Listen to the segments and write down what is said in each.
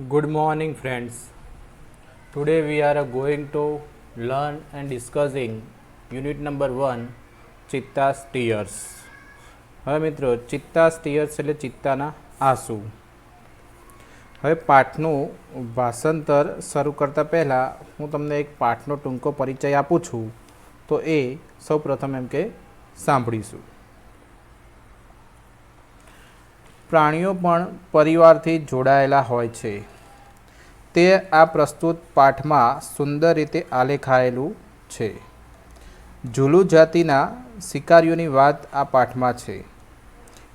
Good morning, friends. Today we are going to learn and discussing unit number 1 cheetahs tears. હવે મિત્રો ચિત્તાસ tears એટલે ચિત્તાના આંસુ. હવે પાઠનું ભાષાંતર શરૂ કરતાં પહેલાં હું તમને એક પાઠનો ટૂંકો પરિચય આપું છું, તો એ સૌ પ્રથમ એમ કે સાંભળીશું. પ્રાણીઓ પણ પરિવારથી જોડાયેલા હોય છે. તે આ પ્રસ્તુત પાઠમાં સુંદર રીતે આલેખાયેલું છે. ઝુલુ જાતિના શિકારીઓની વાત આ પાઠમાં છે.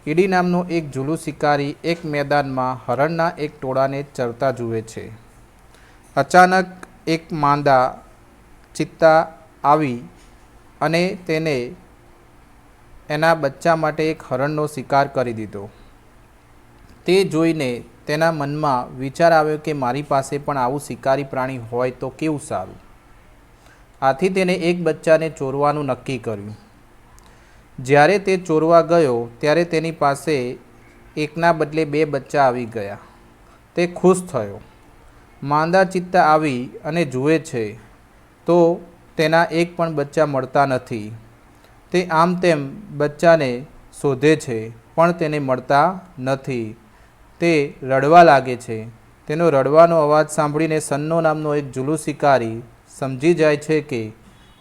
ઈડી નામનો એક ઝુલુ શિકારી એક મેદાનમાં હરણના એક ટોળાને ચરતા જુએ છે. અચાનક એક માંદા ચિત્તા આવી અને તેને એના બચ્ચા માટે એક હરણનો શિકાર કરી દીધો. તે જોઈને તેના મનમાં વિચાર આવ્યો કે મારી પાસે પણ આવું શિકારી પ્રાણી હોય તો કેવું સારું. આથી તેને એક બચ્ચાને ચોરવાનું નક્કી કર્યું. જ્યારે તે ચોરવા ગયો ત્યારે તેની પાસે એકના બદલે 2 બચ્ચા આવી ગયા. તે ખુશ થયો. માંદા ચિત્તા આવી અને જુએ છે તો તેના એક પણ બચ્ચા મળતા નથી. તે આમ તેમ બચ્ચાને શોધે છે પણ તેને મળતા નથી. તે રડવા લાગે છે. તેનો રડવાનો અવાજ સાંભળીને સન્નો નામનો એક ઝુલુ શિકારી સમજી જાય છે કે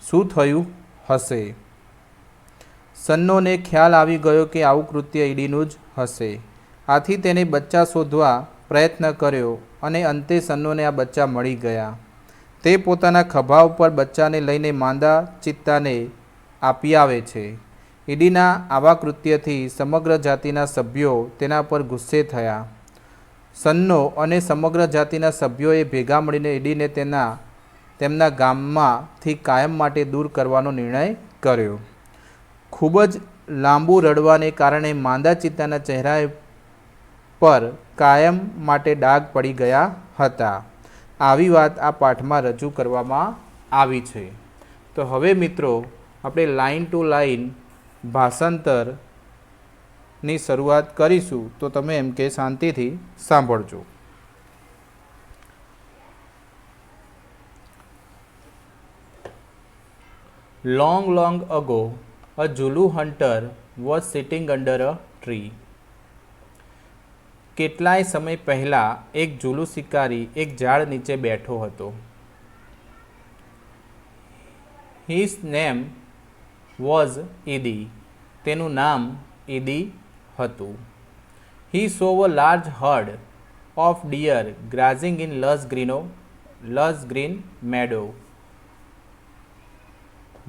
શું થયું હશે. સન્નોને ખ્યાલ આવી ગયો કે આવું કૃત્ય ઈડીનું જ હશે. આથી તેને બચ્ચા શોધવા પ્રયત્ન કર્યો અને અંતે સન્નોને આ બચ્ચા મળી ગયા. તે પોતાના ખભા ઉપર બચ્ચાને લઈને માંદા ચિત્તાને આપી આવે છે. ઈડીના આવા કૃત્યથી સમગ્ર જાતિના સભ્યો તેના પર ગુસ્સે થયા. સન્નો અને સમગ્ર જાતિના સભ્યોએ ભેગા મળીને ઈડીને તેમના ગામમાંથી કાયમ માટે દૂર કરવાનો નિર્ણય કર્યો. ખૂબ જ લાંબુ રડવાને કારણે માંદા ચિત્તાના ચહેરા પર કાયમ માટે ડાઘ પડી ગયા હતા. આવી વાત આ પાઠમાં રજૂ કરવામાં આવી છે. તો હવે મિત્રો આપણે લાઇન ટુ લાઇન ભાષાંતરની શરૂઆત કરીશું, તો તમે એમ કે શાંતિથી સાંભળજો. Long ago, a Zulu hunter was sitting under a tree. કેટલાય સમય પહેલાં એક ઝુલુ શિકારી એક ઝાડ નીચે બેઠો હતો. His name was Idi. તેનું નામ ઈદી હતું. He saw a large herd of deer grazing in lush green meadow.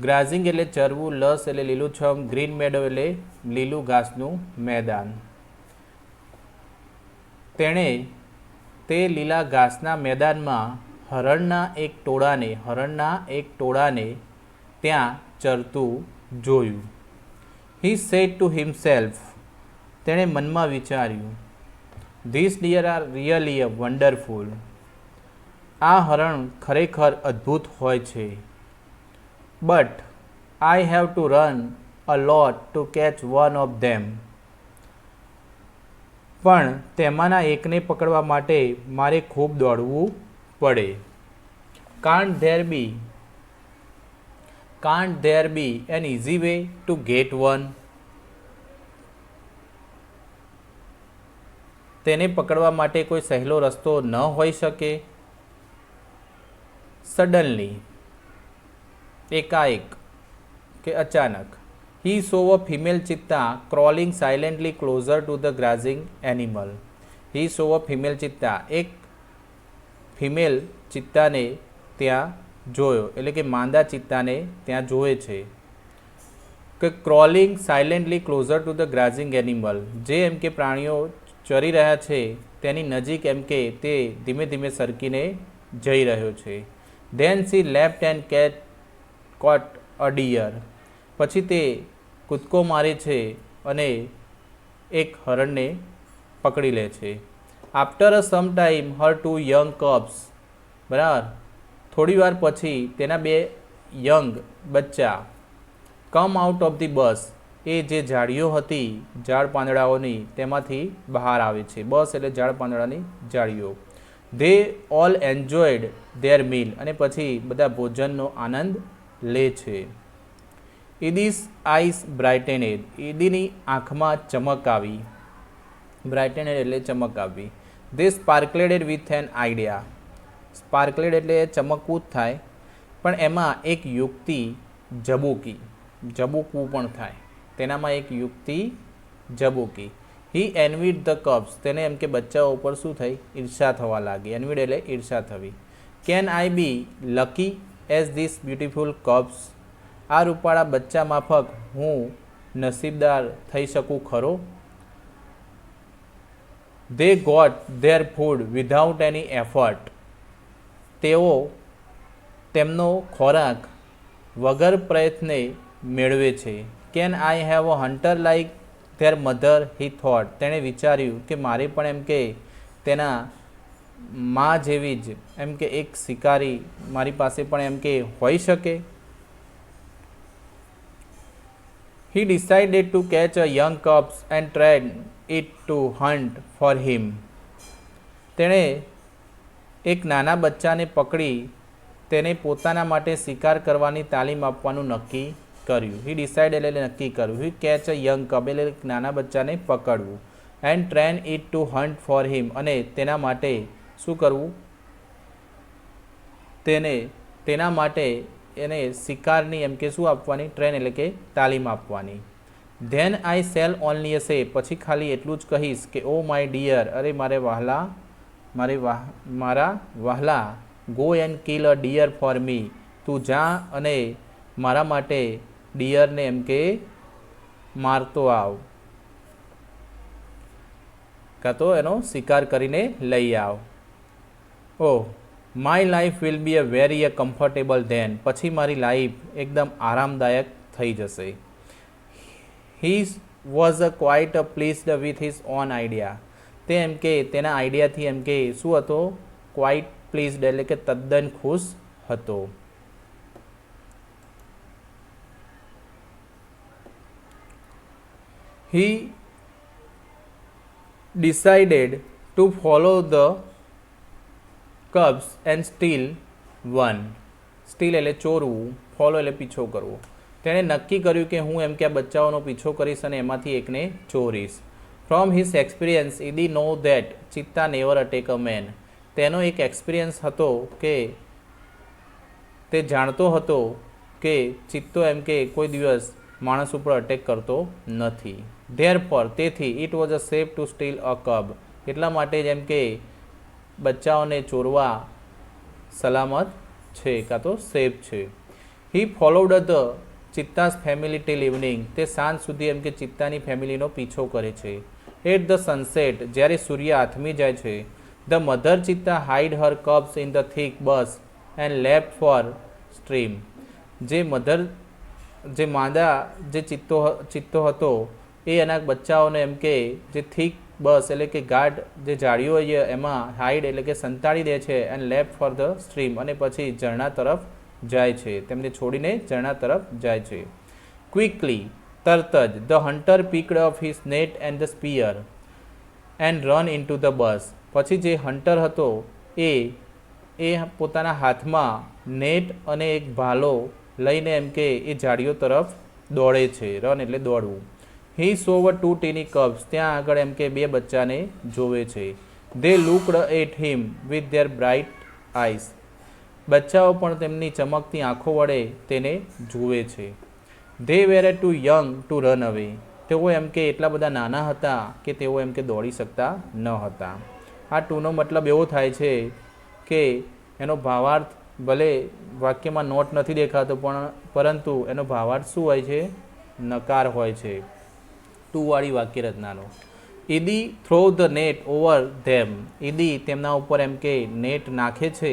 ગ્રાઝિંગ એટલે ચરવું, લસ એટલે લીલુંછમ, ગ્રીન મેડો એટલે લીલું ઘાસનું મેદાન. તેણે તે લીલા ઘાસના મેદાનમાં હરણના એક ટોળાને ત્યાં ચરતું જોયું. He said to himself, તેણે મનમાં વિચાર્યું, These deer are really wonderful. આ હરણ ખરેખર અદ્ભુત હોય છે. But I have to run a lot to catch one of them. પણ તેમાંના એકને પકડવા માટે મારે ખૂબ દોડવું પડે. Can't there be an easy way to get one? તેને પકડવા માટે કોઈ સહેલો રસ્તો ન હોઈ શકે? Suddenly, એકાએક કે અચાનક, he saw a female cheetah crawling silently closer to the grazing animal. He saw a female cheetah, એક ફિમેલ ચિત્તાને ત્યાં જોયો, એટલે કે માંદા ચિત્તાને ત્યાં જોવે છે કે crawling silently closer to the grazing animal, જે એમ કે પ્રાણીઓ ચરી રહ્યા છે તેની નજીક એમ કે તે ધીમે ધીમે સરકીને જઈ રહ્યો છે. Then she leapt and caught a deer. પછી તે કૂદકો મારે છે અને એક હરણને પકડી લે છે. After some time her 2 young cubs, બરાબર, થોડી વાર પછી તેના 2 યંગ બચ્ચા કમ આઉટ ઓફ ધી બસ, એ જે જાળીઓ હતી ઝાડ પાંદડાઓની તેમાંથી બહાર આવે છે. બસ એટલે ઝાડ પાંદડાની જાળીઓ. They all enjoyed their meal, અને પછી બધા ભોજનનો આનંદ લે છે. ઇદીસ આઈસ બ્રાઇટેનેડ, ઇદીની આંખમાં ચમક આવી. બ્રાઇટેનેડ એટલે ચમક આવી. ધે સ્પાર્કલેડ વિથ એન આઈડિયા, સ્પાર્કલેડ એટલે ચમકવું જ થાય, પણ એમાં એક યુક્તિ જબૂકવું પણ થાય, તેનામાં એક યુક્તિ જબૂકી. હી એનવીડ ધ કપ્સ, તેને એમ કે બચ્ચાઓ ઉપર શું થઈ, ઈર્ષા થવા લાગી. એનવીડ એટલે ઈર્ષા થવી. Can I be lucky as this beautiful cubs, આ રૂપાળા બચ્ચા માફક હું નસીબદાર થઈ શકું ખરો. They got their food without any effort, તેઓ તેમનો ખોરાક વગર પ્રયત્ને મેળવે છે. Can I have a hunter like their mother, he thought, તેણે વિચાર્યું કે મારે પણ એમ કે તેના મા જેવી જ એમ કે એક શિકારી મારી પાસે પણ એમ કે હોઈ શકે. હી decided to catch a young cups and train it to hunt for હિમ, તેણે એક નાના બચ્ચાને પકડી તેને પોતાના માટે શિકાર કરવાની તાલીમ આપવાનું નક્કી કર્યું. હી ડિસાઇડ એટલે નક્કી કર્યું. He catch a young cub એટલે નાના બચ્ચાને પકડવું. And train it to hunt for him, અને તેના માટે શું કરવું, તેના માટે એને શિકારની એમ કે શું આપવાની, ટ્રેન એટલે કે તાલીમ આપવાની. Than I cell only a સે, પછી ખાલી એટલું જ કહીશ કે ઓ માય ડિયર, અરે મારે વહાલા, મારા વહાલા, go and kill a deer for me, તું જા અને મારા માટે ડિયરને એમ કે મારતો આવ, કાં તો એનો શિકાર કરીને લઈ આવ. Oh my life will be a very a comfortable then, પછી મારી લાઈફ એકદમ આરામદાયક થઈ જશે. He was a quite a pleased with his own idea, તે એમ કે તેના આઈડિયાથી એમ કે શું હતો, ક્વાઇટ પ્લીઝડ એટલે કે તદ્દન ખુશ હતો. હી decided to follow the cubs and steal one. Steel એટલે ચોરવું, ફોલો એટલે પીછો કરવો. તેણે નક્કી કર્યું કે હું એમ કે આ બચ્ચાઓનો પીછો કરીશ અને એમાંથી એકને ચોરીશ. From his experience Idi know that cheetah never attack a man, તેનો એક એક્સપિરિયન્સ હતો કે તે જાણતો હતો કે ચિત્તો એમ કે કોઈ દિવસ માણસ ઉપર અટેક કરતો નથી. ધેરફોર, તેથી it was a safe to steal a cub, એટલા માટે જ એમ કે બચ્ચાઓને ચોરવા સલામત છે કાં તો સેફ છે. He followed the cheetahs family till evening, તે સાંજ સુધી એમ કે ચિત્તાની ફેમિલીનો પીછો કરે છે. એટ ધ સનસેટ, જ્યારે સૂર્ય આથમી જાય છે, the mother cheetah hide her cubs in the thick bush and left for stream, જે માદા જે ચિત્તો હતો એ એના બચ્ચાઓને એમ કે જે થીક બસ એટલે કે ગાઢ જે જાળીઓ હોય એમાં હાઈડ એટલે કે સંતાડી દે છે, and left for the stream, અને પછી ઝરણા તરફ જાય છે, તેમને છોડીને ઝરણા તરફ જાય છે. ક્વિકલી, તરત જ, the hunter picked up his net and the spear and run into the bush, પછી જે હન્ટર હતો એ પોતાના હાથમાં નેટ અને એક ભાલો લઈને એમ કે એ ઝાડીઓ તરફ દોડે છે. રન એટલે દોડવું. હી સોવ ટુ ટીની કબ્સ, ત્યાં આગળ એમ કે બે બચ્ચાને જોવે છે. They looked at him with their bright eyes, બચ્ચાઓ પણ તેમની ચમકતી આંખો વડે તેને જુએ છે. They were too young to run away, તેઓ એમ કે એટલા બધા નાના હતા કે તેઓ એમ કે દોડી શકતા ન હતા. આ ટુનો મતલબ એવો થાય છે કે એનો ભાવાર્થ ભલે વાક્યમાં નોટ નથી દેખાતો પરંતુ એનો ભાવાર્થ શું હોય છે, નકાર હોય છે ટુવાળી વાક્ય રચનાનો. Idi throw the net over them, Idi તેમના ઉપર એમ કે નેટ નાખે છે.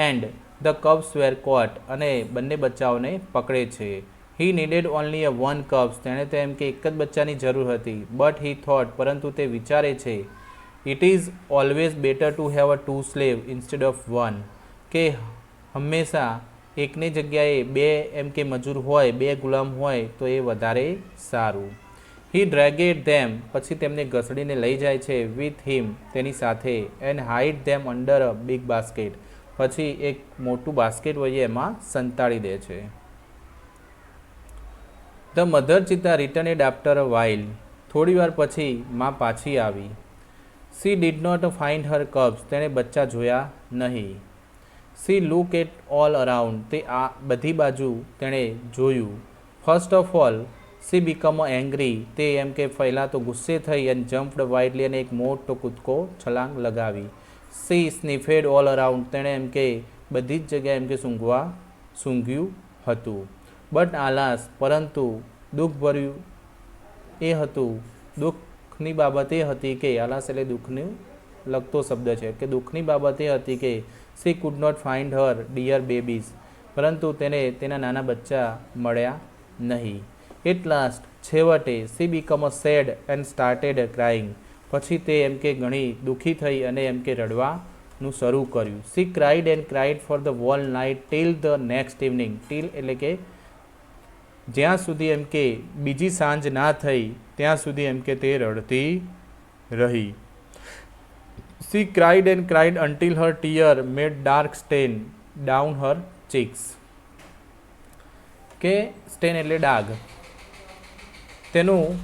And the cubs were caught, અને બંને બચ્ચાઓને પકડે છે. He needed only a one cubs, તેણે તો એમ કે એક જ બચ્ચાની જરૂર હતી. બટ હી થોટ, પરંતુ તે વિચારે છે, it is always better to have a two slave instead of one, કે હંમેશા એકની જગ્યાએ બે એમ કે મજૂર હોય, બે ગુલામ હોય તો એ વધારે સારું. He હી ડ્રેગેડ ધેમ, પછી તેમને ઘસડીને લઈ જાય છે, વિથ હિમ, તેની સાથે, and hide them under a big basket, પછી એક મોટું બાસ્કેટ હોય એમાં સંતાડી દે છે. The mother cheetah returned after a while, થોડી વાર પછી માં પાછી આવી. She did not find her cubs, તેણે બચ્ચા જોયા નહીં. She look at all around, તે આ બધી બાજુ તેણે જોયું. First of all she become angry, તે એમ કે પહેલાં તો ગુસ્સે થઈ, એન્ડ જમ્પડ વાઇડલી, અને એક મોટો કૂદકો છલાંગ લગાવી. સી સ્નિફેડ ઓલ અરાઉન્ડ, તેણે એમ કે બધી જ જગ્યાએ એમ કે સૂંઘ્યું હતું. બટ આલાસ, પરંતુ દુઃખભર્યું એ હતું, દુઃખની બાબત એ હતી કે, આલાસ એટલે દુઃખને લગતો શબ્દ છે, કે દુઃખની બાબત એ હતી કે she could not find her dear babies, પરંતુ તેને તેના નાના બચ્ચા મળ્યા નહીં. એટ લાસ્ટ, છેવટે, she become a sad and started crying, પછી તે એમ કે ઘણી દુઃખી થઈ અને એમ કે રડવાનું શરૂ કર્યું. She cried and cried for the whole night till the next evening, till એટલે કે જ્યાં સુધી એમ કે બીજી સાંજ ના થઈ ત્યાં સુધી એમ કે તે રડતી રહી. She cried and cried until her tear made dark stain down her cheeks, કે સ્ટેન એટલે ડાઘ, તેનું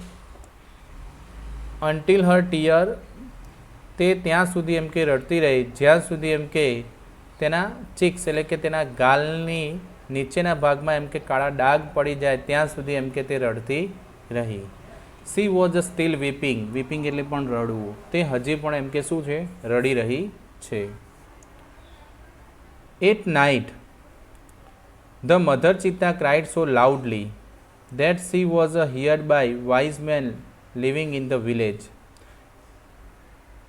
અન્ટિલ હર ટીયર, તે ત્યાં સુધી એમ કે રડતી રહી જ્યાં સુધી એમ કે તેના ચીક્સ એટલે કે તેના ગાલની નીચેના ભાગમાં એમ કે કાળા ડાઘ પડી જાય ત્યાં સુધી એમ કે તે રડતી રહી. સી વોઝ સ્ટીલ વીપિંગ, વીપિંગ એટલે પણ રડવું, તે હજી પણ એમ કે શું છે, રડી રહી છે. At night the mother cheetah cried so loudly that she was heard by wise men living in the village.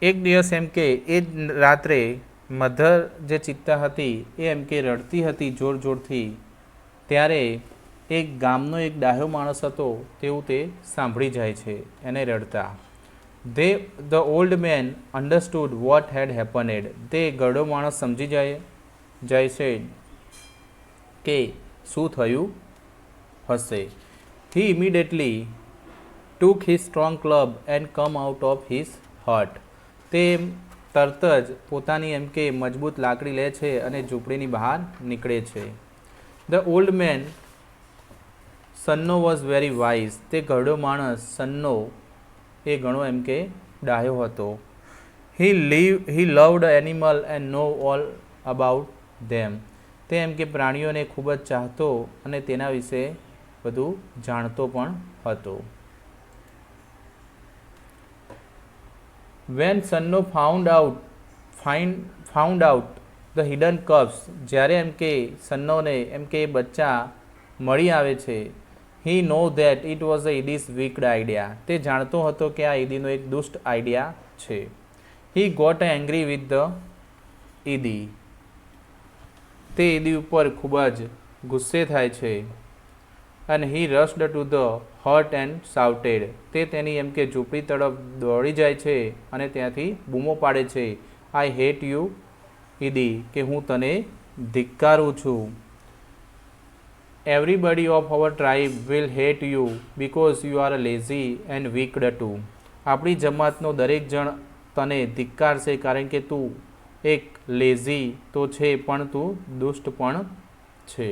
એક દિવસ એમ કે એ જ રાત્રે મધર જે ચિત્તા હતી એ એમ કે રડતી હતી જોર જોરથી, ત્યારે એક ગામનો એક ડાહ્યો માણસ હતો તેવું તે સાંભળી જાય છે એને રડતા. The old man understood what had happened, તે ગરડો માણસ સમજી જાય છે કે શું થયું હશે. He immediately took his strong club and come out of his hut. તે તરત જ પોતાની એમ કે મજબૂત લાકડી લે છે અને ઝૂંપડીની બહાર નીકળે છે. The old man Sanno was very wise, તે ઘરડો માણસ સન્નો એ ઘણો એમ કે ડાહ્યો હતો. He loved animal and know all about them. તે એમ કે પ્રાણીઓને ખૂબ જ ચાહતો અને તેના વિશે બધું જાણતો પણ હતો. When Sanno found out the hidden cubs, જ્યારે એમ કે સન્નોને એમ કે બચ્ચા મળી આવે છે, he know that it was a Edi's wicked idea, તે જાણતો હતો કે આ ઈદીનો એક દુષ્ટ આઈડિયા છે. He got angry with the Edi, તે ઈદી ઉપર ખૂબ જ ગુસ્સે થાય છે. And he rushed to the hut and shouted, તે તેની એમ કે ઝૂંપડી તરફ દોડી જાય છે અને ત્યાંથી બૂમો પાડે છે, I hate you ઈદી, કે હું તને ધિક્કારું છું. Everybody of our tribe will hate you because you are lazy and wicked too. આપણી જમાતનો દરેક જણ તને ધિક્કારશે કારણ કે તું એક લેઝી તો છે પણ તું દુષ્ટ પણ છે.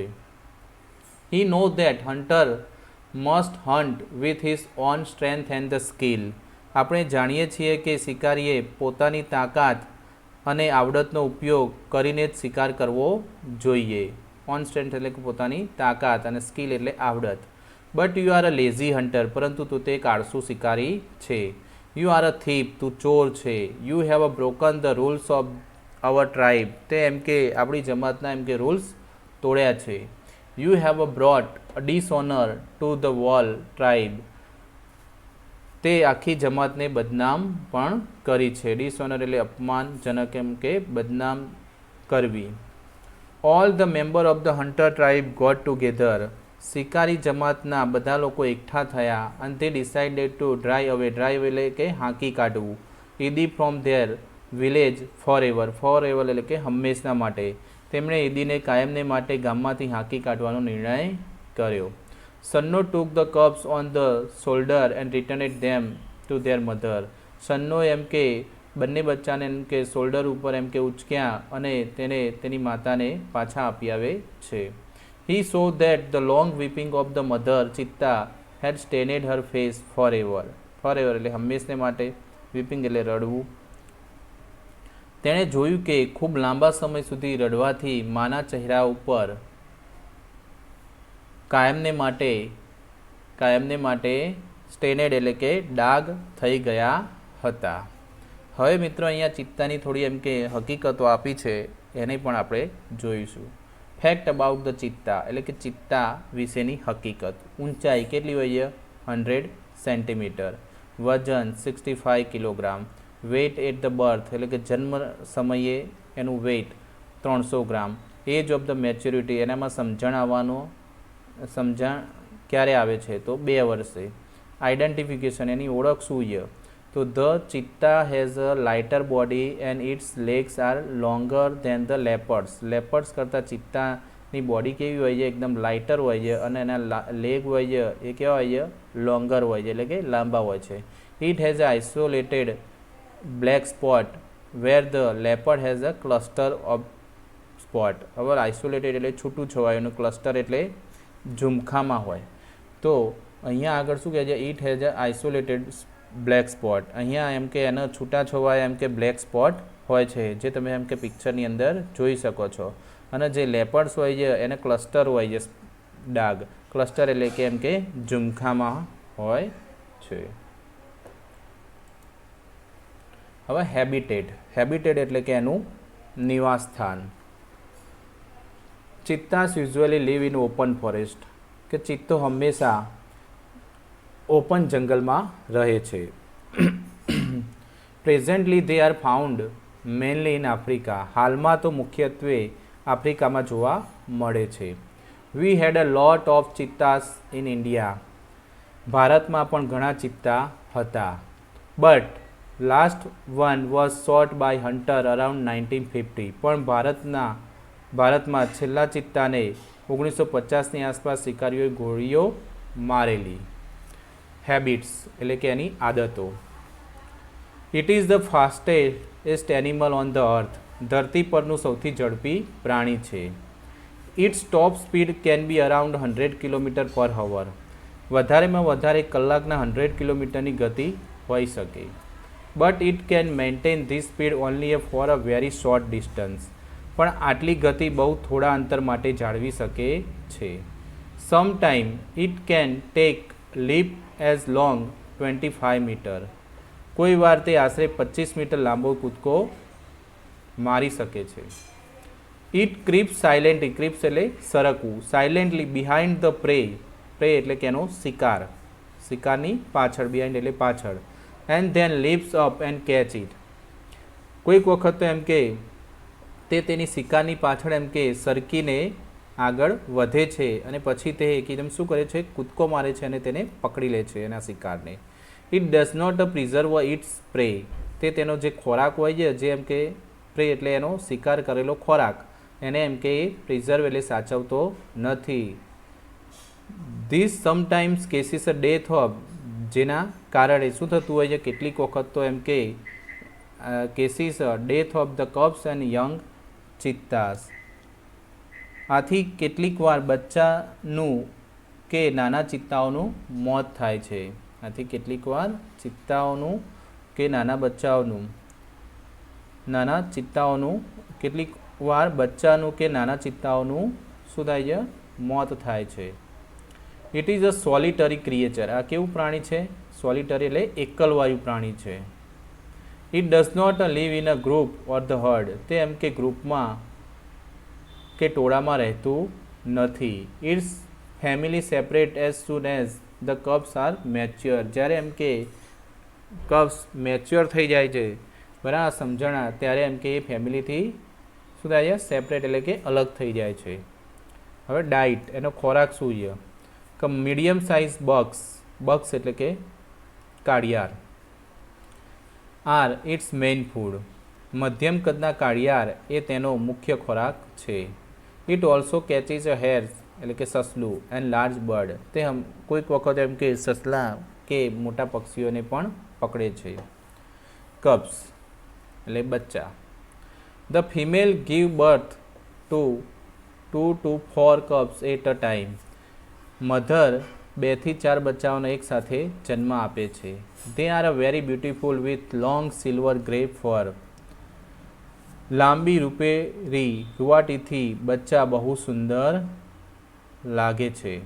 He knows that hunter must hunt with his own strength and the skill. આપણે જાણીએ છીએ કે શિકારીએ પોતાની તાકાત અને આવડતનો ઉપયોગ કરીને જ શિકાર કરવો જોઈએ. ઓન સ્ટ્રેન્થ એટલે કે પોતાની તાકાત અને સ્કિલ એટલે આવડત. But you are a lazy hunter, પરંતુ તું તે એક આળસુ શિકારી છે. યુ આર અ થીપ, તું ચોર છે. You have a broken the rules of our tribe, તે એમ કે આપણી જમાતના એમ કે રૂલ્સ તોડ્યા છે. You have brought a dishonor to the whole tribe, તે આખી જમાતને બદનામ પણ કરી છે. ડિસઓનર એટલે અપમાનજનક એમ કે બદનામ કરવી. All the member of the hunter tribe got together, શિકારી જમાતના બધા લોકો એકઠા થયા and they decided to drive away એટલે કે હાંકી કાઢવું ઈદી from their village forever એટલે કે હંમેશના માટે. તેમણે ઈદીને કાયમને માટે ગામમાંથી હાંકી કાઢવાનો નિર્ણય કર્યો. Sanno took the cubs on the shoulder and returned them to their mother. Sanno એમ કે બંને બચ્ચાને એમ કે શોલ્ડર ઉપર એમ કે ઉચક્યા અને તેને તેની માતાને પાછા આપી આવે છે. He saw that the long weeping of the mother ચિત્તા had stained her face forever. forever એટલે હંમેશને માટે, weeping એટલે રડવું. તેણે જોયું કે ખૂબ લાંબા સમય સુધી રડવાથી માના ચહેરા ઉપર કાયમને માટે સ્ટેનેડ એટલે કે ડાઘ થઈ ગયા હતા. હવે મિત્રો અહીંયા ચિત્તાની થોડી એમ કે હકીકતો આપી છે એને પણ આપણે જોઈશું. ફેક્ટ અબાઉટ ધ ચિત્તા એટલે કે ચિત્તા વિશેની હકીકત. ઊંચાઈ કેટલી હોય છે? 100 સેન્ટીમીટર. વજન 65 kilogram. Weight at the birth એટલે કે જન્મ સમયે એનું weight 300 gram. Age of the maturity એનામાં સમજણ ક્યારે આવે છે? તો 2 વર્ષે. આઇડેન્ટિફિકેશન એની ઓળખ શું છે? તો the cheetah has a lighter body and its legs are longer than the leopards. Leopards કરતાં ચિત્તાની બોડી કેવી હોય છે? એકદમ લાઇટર હોય છે અને એના લેગ હોય છે એ કેવા હોય છે? લોંગર હોય છે એટલે કે લાંબા હોય છે. It has a isolated black spot where the leopard has a cluster of spot. હવે આઇસોલેટેડ એટલે છૂટું છવાયું, ક્લસ્ટર એટલે ઝુમખામાં હોય. તો અહીંયા આગળ શું કહે છે? It has a isolated black spot. અહીંયા એમ કે એના છૂટા છવાયા એમ કે બ્લેક સ્પોટ હોય છે જે તમે એમ કે પિક્ચરની અંદર જોઈ શકો છો. અને જે લેપર્ડ્સ હોય છે એને ક્લસ્ટર હોય છે ડાઘ. ક્લસ્ટર એટલે કે એમ કે ઝુમખામાં હોય છે. હવે હેબિટેટ એટલે કે એનું નિવાસ સ્થાન. Cheetahs usually live in open forest કે ચિત્તો હંમેશા ઓપન જંગલમાં રહે છે. Presently they are found mainly in Africa. હાલમાં તો મુખ્યત્વે આફ્રિકામાં જોવા મળે છે. We had a lot of cheetahs in India. ભારતમાં પણ ઘણા ચિત્તા હતા. But last one was shot by hunter around 1950. પણ ભારતમાં છેલ્લા ચિત્તાને 1950ની આસપાસ શિકારીઓએ ગોળીઓ મારેલી. હેબિટ્સ એટલે કે એની આદતો. It is the fastest animal on the earth. ધરતી પરનું સૌથી ઝડપી પ્રાણી છે. Its top speed can be around 100 kilometre per hour. વધારેમાં વધારે કલાકના 100 કિલોમીટરની ગતિ હોઈ શકે. But it can maintain this speed only for a very short distance. પણ આટલી ગતિ બહુ થોડા અંતર માટે જાળવી શકે છે. Sometime it can take leap as long 25 metre. કોઈ વાર તે આશરે 25 મીટર લાંબો કૂદકો મારી શકે છે. It ક્રીપ્સ silently. ક્રીપ્સ એટલે સરકવું. સાયલેન્ટલી બિહાઇન્ડ ધ પ્રે એટલે કે એનો શિકારની પાછળ. બિહાઇન્ડ એટલે પાછળ. And then leaps up and catch it. કોઈક વખત તો એમ કે તે તેની શિકારની પાછળ એમ કે સરકીને આગળ વધે છે અને પછી તે એકદમ શું કરે છે? કૂદકો મારે છે અને તેને પકડી લે છે એના શિકારને. It does not preserve its prey. તે તેનો જે ખોરાક હોય છે, જે એમ કે પ્રે એટલે એનો શિકાર કરેલો ખોરાક, એને એમ કે પ્રિઝર્વ એટલે સાચવતો નથી. This sometimes cases a death of. જેના કારણે શું થતું હોય છે? કેટલીક વખત તો એમ કે causes death of the cubs and young cheetahs. આથી કેટલીક વાર બચ્ચાનું કે નાના ચિત્તાઓનું મોત થાય છે. આથી કેટલીક વાર ચિત્તાઓનું કે નાના ચિત્તાઓનું કેટલીક વાર બચ્ચાનું કે નાના ચિત્તાઓનું શું થાય છે? મોત થાય છે. It is a solitary creature. આ કેવું પ્રાણી છે? સોલિટરી એટલે એકલવાયુ પ્રાણી છે. It does not live in a group or the herd. તે એમ કે ગ્રુપમાં કે ટોળામાં રહેતું નથી. Its family separate as soon as the cubs are mature. જ્યારે એમ કે કબ્સ મેચ્યોર થઈ જાય છે, બરાબર, સમજણા, ત્યારે એમ કે એ ફેમિલીથી શું થાય છે? સેપરેટ એટલે કે અલગ થઈ જાય છે. હવે ડાઇટ, એનો ખોરાક શું છે? કે મીડિયમ સાઇઝ બક્સ એટલે કે કાળિયાર આર ઇટ્સ મેઇન ફૂડ. મધ્યમ કદના કાળિયાર એ તેનો મુખ્ય ખોરાક છે. ઇટ ઓલ્સો કેચીસ અ હેર્સ એટલે કે સસલું એન્ડ લાર્જ બર્ડ તે કોઈક વખત એમ કે સસલા કે મોટા પક્ષીઓને પણ પકડે છે. કબ્સ એટલે બચ્ચા. The female give birth to 2 to 4 cubs at a time. મધર 2 થી 4 બચ્ચાઓને એક સાથે જન્મ આપે છે. They are a very beautiful with long silver grey fur. લાંબી રૂપેરી રૂવાટીથી બચ્ચા બહુ સુંદર લાગે છે.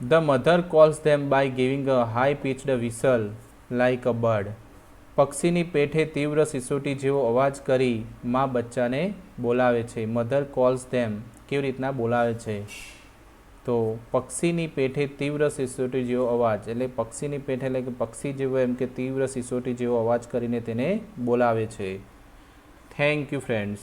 The mother calls them by giving a high pitched whistle like a bird. પક્ષીની પેઠે તીવ્ર સિસોટી જેવો અવાજ કરી માં બચ્ચાને બોલાવે છે. મધર કોલ્સ ધેમ કેવી રીતના બોલાવે છે? તો પક્ષીની પેઠે તીવ્ર સિસોટી જેવો અવાજ એટલે પક્ષીની પેઠે એટલે કે પક્ષી જેવો એમ કે તીવ્ર સિસોટી જેવો અવાજ કરીને તેને બોલાવે છે. Thank you friends.